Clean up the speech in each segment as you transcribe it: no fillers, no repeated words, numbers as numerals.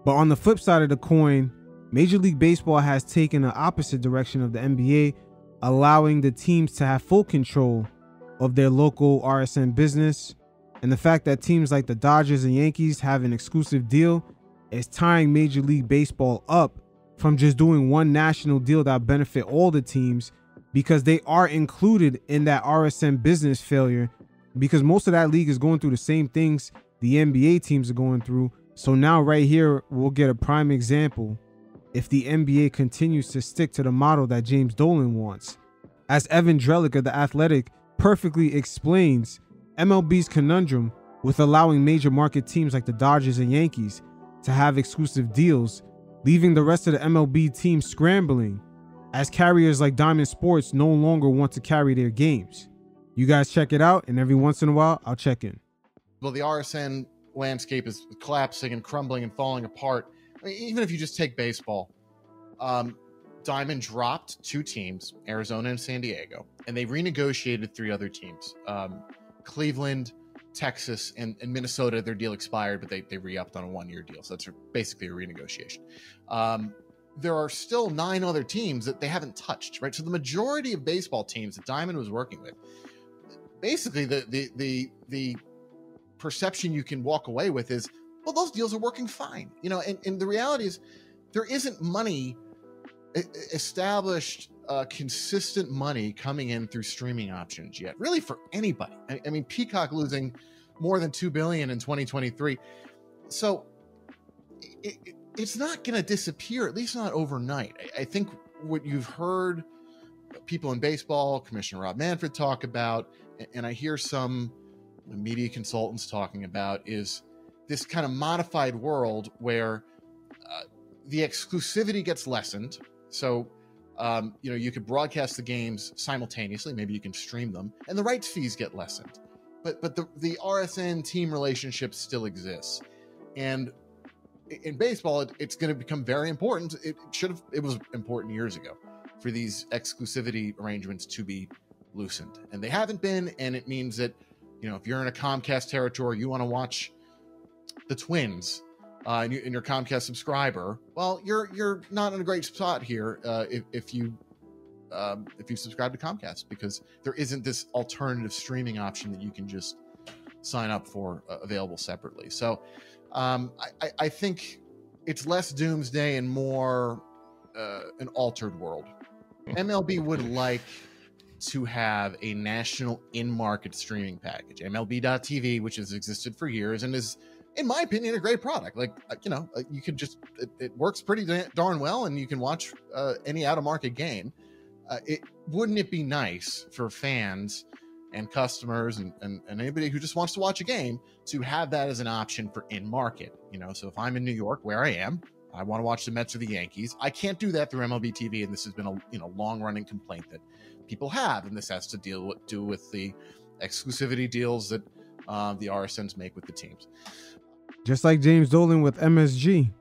But on the flip side of the coin, Major League Baseball has taken the opposite direction of the NBA, allowing the teams to have full control of their local RSN business. And the fact that teams like the Dodgers and Yankees have an exclusive deal is tying Major League Baseball up from just doing one national deal that benefit all the teams, because they are included in that RSN business failure, because most of that league is going through the same things the NBA teams are going through. So now right here, we'll get a prime example if the NBA continues to stick to the model that James Dolan wants. As Evan Drellick of The Athletic perfectly explains, MLB's conundrum with allowing major market teams like the Dodgers and Yankees to have exclusive deals, leaving the rest of the MLB teams scrambling, as carriers like Diamond Sports no longer want to carry their games. You guys check it out, and every once in a while, I'll check in. Well, the RSN landscape is collapsing and crumbling and falling apart. I mean, even if you just take baseball, Diamond dropped 2 teams, Arizona and San Diego, and they renegotiated 3 other teams. Cleveland, Texas, and Minnesota, their deal expired, but they re-upped on a 1-year deal. So that's basically a renegotiation. There are still 9 other teams that they haven't touched, right? So the majority of baseball teams that Diamond was working with, basically the perception you can walk away with is, well, those deals are working fine. You know, and the reality is there isn't money established, consistent money coming in through streaming options yet, really, for anybody. I mean, Peacock losing more than $2 billion in 2023. So it's not going to disappear, at least not overnight. I think what you've heard people in baseball, Commissioner Rob Manfred talk about, and I hear some media consultants talking about, is this kind of modified world where the exclusivity gets lessened. So, you know, you could broadcast the games simultaneously. Maybe you can stream them, and the rights fees get lessened. But the RSN team relationship still exists. And in baseball, it's going to become very important. It was important years ago for these exclusivity arrangements to be loosened, and they haven't been. And it means that, you know, if you're in a Comcast territory, you want to watch the Twins, and you're a Comcast subscriber, well, you're not in a great spot here if you subscribe to Comcast, because there isn't this alternative streaming option that you can just sign up for available separately. So I think it's less doomsday and more an altered world. MLB would like to have a national in-market streaming package, MLB.TV, which has existed for years and is, in my opinion, a great product. Like, you know, you could just, it works pretty darn well, and you can watch any out-of-market game. Wouldn't it be nice for fans and customers and anybody who just wants to watch a game to have that as an option for in-market? You know, so if I'm in New York, where I am, I want to watch the Mets or the Yankees, I can't do that through MLB TV, and this has been a long-running complaint that people have, and this has to do with the exclusivity deals that the RSNs make with the teams. Just like James Dolan with MSG.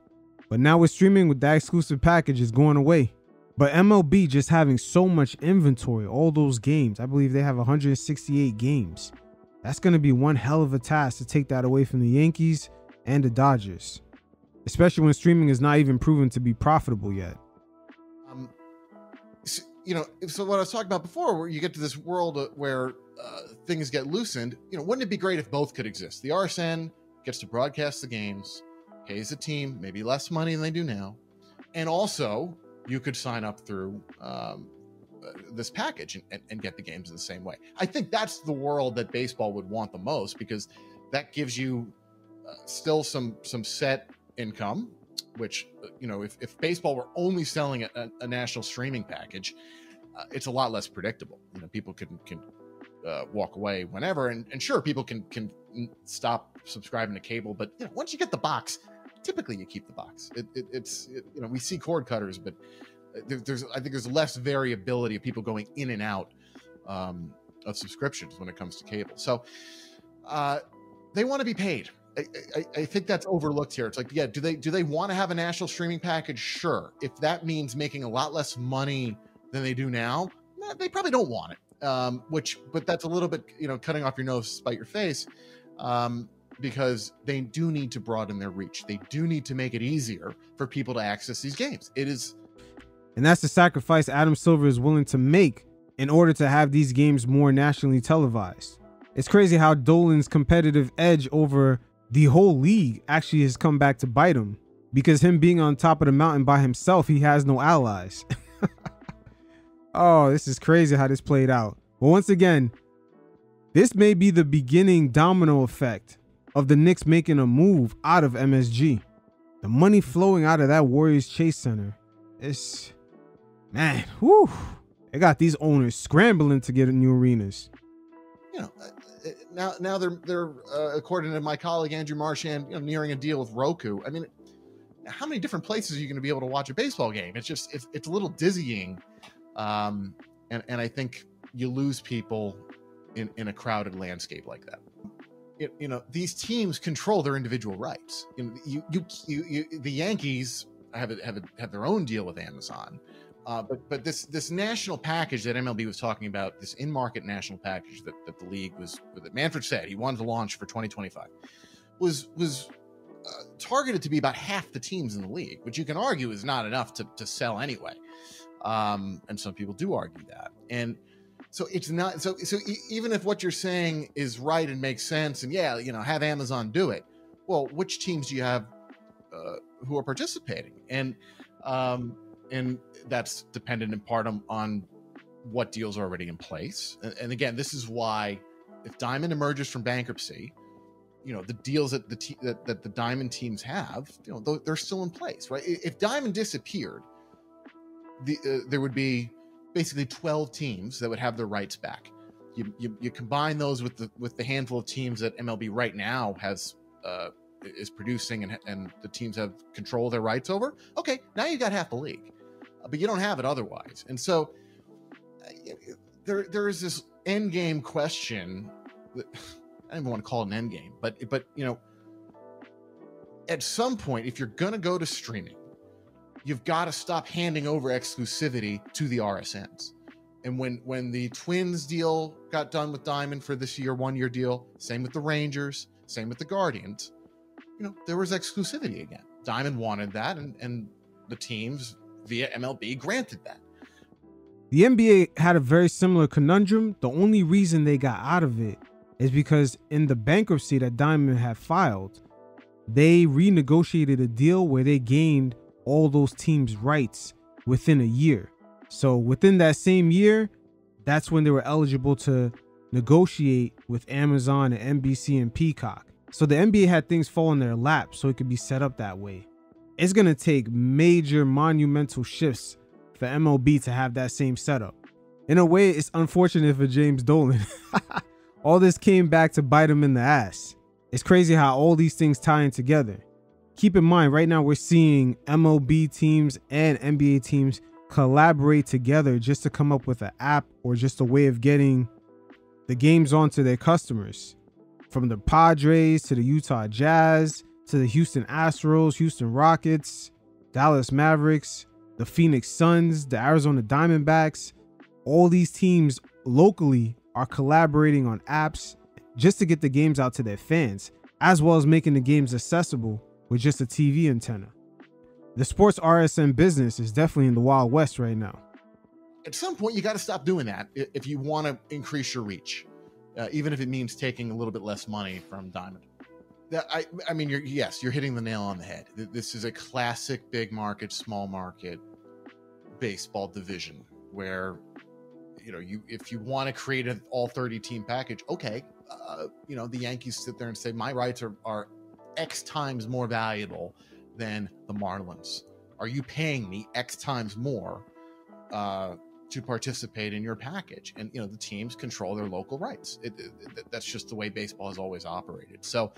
But now with streaming, with that exclusive package is going away. But MLB just having so much inventory, all those games, I believe they have 168 games. That's going to be one hell of a task to take that away from the Yankees and the Dodgers, especially when streaming is not even proven to be profitable yet. You know, so what I was talking about before, where you get to this world where things get loosened, you know, wouldn't it be great if both could exist? The RSN gets to broadcast the games, pays the team maybe less money than they do now, and also you could sign up through this package and get the games in the same way. I think that's the world that baseball would want the most, because that gives you still some set income, which, you know, if baseball were only selling a national streaming package, it's a lot less predictable. You know, people can walk away whenever, and sure, people can stop subscribing to cable, but, you know, once you get the box, typically you keep the box. It's you know, we see cord cutters, but I think there's less variability of people going in and out of subscriptions when it comes to cable. So they want to be paid. I think that's overlooked here. It's like, yeah, do they want to have a national streaming package? Sure. If that means making a lot less money than they do now, they probably don't want it. But that's a little bit, you know, cutting off your nose to spite your face. because they do need to broaden their reach. They do need to make it easier for people to access these games. It is. And that's the sacrifice Adam Silver is willing to make in order to have these games more nationally televised. It's crazy how Dolan's competitive edge over the whole league actually has come back to bite him, because him being on top of the mountain by himself, he has no allies. Oh, this is crazy how this played out. But once again, this may be the beginning domino effect of the Knicks making a move out of MSG. The money flowing out of that Warriors Chase Center. It's, man, whew. They got these owners scrambling to get new arenas. You know, now they're according to my colleague Andrew Marchand, nearing a deal with Roku. I mean, how many different places are you going to be able to watch a baseball game? It's just it's a little dizzying, and I think you lose people in a crowded landscape like that. These teams control their individual rights. The Yankees have their own deal with Amazon. But this national package that MLB was talking about, this in-market national package that the league that Manfred said he wanted to launch for 2025, was targeted to be about half the teams in the league, which you can argue is not enough to sell anyway. And some people do argue that. And so it's not so even if what you're saying is right and makes sense, and have Amazon do it. Well, which teams do you have who are participating? And that's dependent in part on what deals are already in place. And again, this is why if Diamond emerges from bankruptcy, the deals that the Diamond teams have, they're still in place, right? If Diamond disappeared, there would be basically 12 teams that would have their rights back. You combine those with the handful of teams that MLB right now is producing and the teams have control of their rights over. Okay, now you got half the league. But you don't have it otherwise. And so there is this end game question. I don't even want to call it an end game, but at some point, if you're going to go to streaming, you've got to stop handing over exclusivity to the RSNs. And when the Twins deal got done with Diamond for this year, 1-year deal, same with the Rangers, same with the Guardians, there was exclusivity again. Diamond wanted that, and the teams via MLB granted that. The NBA had a very similar conundrum. The only reason they got out of it is because in the bankruptcy that Diamond had filed, they renegotiated a deal where they gained all those teams' rights within a year. So within that same year, that's when they were eligible to negotiate with Amazon and NBC and Peacock. So the NBA had things fall in their lap so it could be set up that way. It's going to take major monumental shifts for MLB to have that same setup. In a way, it's unfortunate for James Dolan. All this came back to bite him in the ass. It's crazy how all these things tie in together. Keep in mind, right now we're seeing MLB teams and NBA teams collaborate together just to come up with an app or just a way of getting the games onto their customers. From the Padres to the Utah Jazz to the Houston Astros, Houston Rockets, Dallas Mavericks, the Phoenix Suns, the Arizona Diamondbacks. All these teams locally are collaborating on apps just to get the games out to their fans, as well as making the games accessible with just a TV antenna. The sports RSN business is definitely in the Wild West right now. At some point, you got to stop doing that if you want to increase your reach, even if it means taking a little bit less money from Diamond. I mean, you're hitting the nail on the head. This is a classic big market, small market baseball division where, if you want to create an all 30 team package, okay. The Yankees sit there and say, my rights are X times more valuable than the Marlins. Are you paying me X times more to participate in your package? And, the teams control their local rights. That's just the way baseball has always operated. So,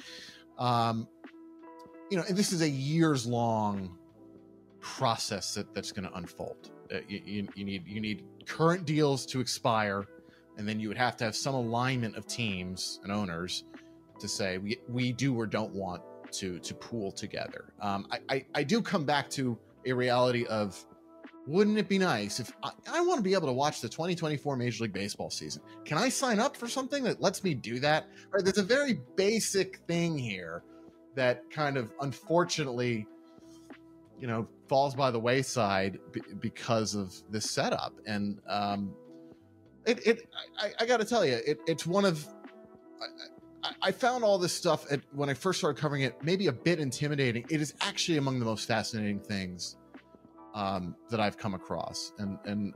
and this is a years-long process that's going to unfold. You need current deals to expire, and then you would have to have some alignment of teams and owners to say we do or don't want to pool together. I do come back to a reality of wouldn't it be nice if I want to be able to watch the 2024 Major League Baseball season? Can I sign up for something that lets me do that? Right? There's a very basic thing here that kind of unfortunately, falls by the wayside because of this setup. And I got to tell you, it's one of, I found all this stuff when I first started covering it, maybe a bit intimidating. It is actually among the most fascinating things that I've come across, and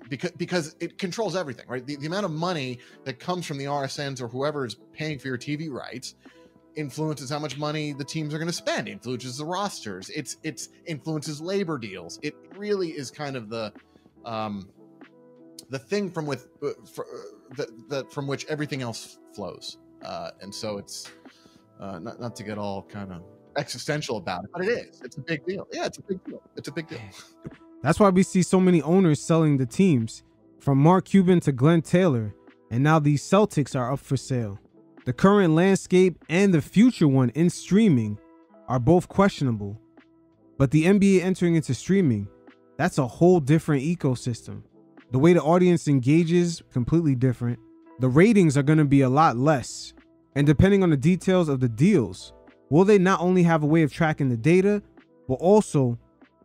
because it controls everything, right? The amount of money that comes from the RSNs or whoever is paying for your TV rights influences how much money the teams are going to spend, influences the rosters, it's influences labor deals. It really is kind of the thing from which everything else flows, and so it's not to get all kind of existential about it, but it's a big deal. Yeah, it's a big deal. That's why we see so many owners selling the teams, from Mark Cuban to Glenn Taylor, and now these Celtics are up for sale. The current landscape and the future one in streaming are both questionable, but the NBA entering into streaming, that's a whole different ecosystem. The way the audience engages, completely different. The ratings are going to be a lot less, and depending on the details of the deals, will they not only have a way of tracking the data, but also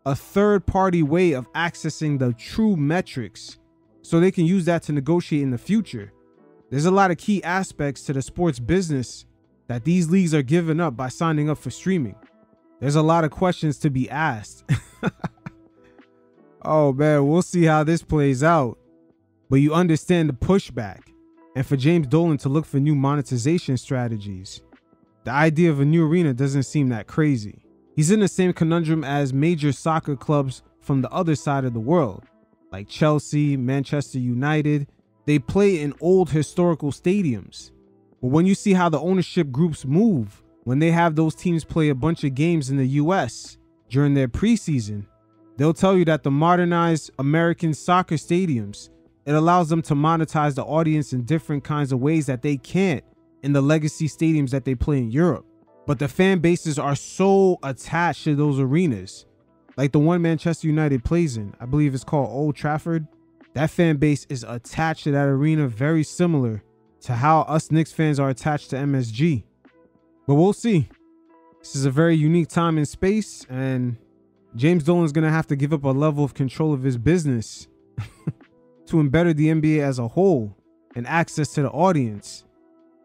a third-party way of accessing the true metrics so they can use that to negotiate in the future? There's a lot of key aspects to the sports business that these leagues are giving up by signing up for streaming. There's a lot of questions to be asked. Oh man, we'll see how this plays out. But you understand the pushback, and for James Dolan to look for new monetization strategies. The idea of a new arena doesn't seem that crazy. He's in the same conundrum as major soccer clubs from the other side of the world, like Chelsea, Manchester United. They play in old historical stadiums. But when you see how the ownership groups move, when they have those teams play a bunch of games in the US during their preseason, they'll tell you that the modernized American soccer stadiums, it allows them to monetize the audience in different kinds of ways that they can't in the legacy stadiums that they play in Europe. But the fan bases are so attached to those arenas. Like the one Manchester United plays in, I believe it's called Old Trafford. That fan base is attached to that arena, very similar to how us Knicks fans are attached to MSG. But we'll see. This is a very unique time and space, and James Dolan's going to have to give up a level of control of his business to embetter the NBA as a whole and access to the audience.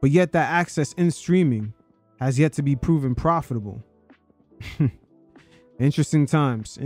But yet that access in streaming has yet to be proven profitable. Interesting times.